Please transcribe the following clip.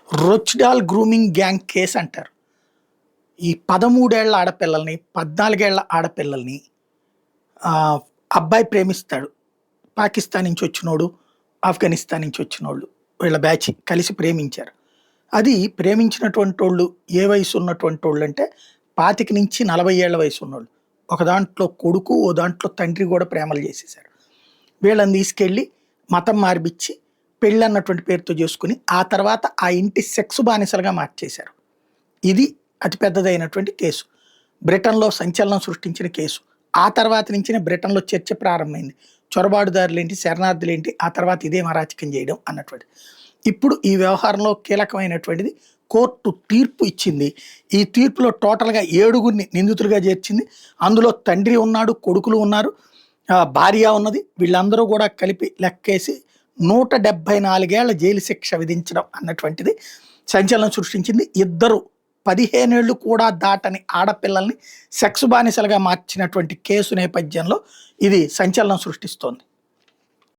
రొచ్డాల్ grooming gang case అంటారు. ఈ 13 ఏళ్ల ఆడపిల్లల్ని, 14 ఏళ్ల ఆడపిల్లల్ని అబ్బాయి ప్రేమిస్తాడు. పాకిస్తాన్ నుంచి వచ్చినోడు, ఆఫ్ఘనిస్తాన్ నుంచి వచ్చినోళ్ళు వీళ్ళ బ్యాచ్ కలిసి ప్రేమించారు. అది ప్రేమించినటువంటోళ్ళు ఏ వయసు ఉన్నటువంటోళ్ళు అంటే 25-40 ఏళ్ల వయసు ఉన్నోళ్ళు. ఒక దాంట్లో కొడుకు, ఓ దాంట్లో తండ్రి కూడా ప్రేమలు చేసేసారు. వీళ్ళని తీసుకెళ్ళి మతం మార్పిచ్చి పెళ్ళన్నటువంటి పేరుతో చేసుకుని ఆ తర్వాత ఆ ఇంటి సెక్స్ బానిసలుగా మార్చేశారు. ఇది అతిపెద్దదైనటువంటి కేసు. బ్రిటన్‌లో సంచలనం సృష్టించిన కేసు. ఆ తర్వాత నుంచినే బ్రిటన్‌లో చర్చ ప్రారంభమైంది. చొరబాటుదారులేంటి, శరణార్థులేంటి, ఆ తర్వాత ఇదేం అరాచకం చేయడం అన్నటువంటిది. ఇప్పుడు ఈ వ్యవహారంలో కీలకమైనటువంటిది కోర్టు తీర్పు ఇచ్చింది. ఈ తీర్పులో టోటల్‌గా 7గురిని నిందితులుగా చేర్చింది. అందులో తండ్రి ఉన్నాడు, కొడుకులు ఉన్నారు, భార్య ఉన్నది. వీళ్ళందరూ కూడా కలిపి లెక్కేసి 174 ఏళ్ల జైలు శిక్ష విధించడం అన్నటువంటిది సంచలనం సృష్టించింది. ఇద్దరు 15 ఏళ్ళు కూడా దాటని ఆడపిల్లల్ని సెక్స్ బానిసలుగా మార్చినటువంటి కేసు నేపథ్యంలో ఇది సంచలనం సృష్టిస్తోంది.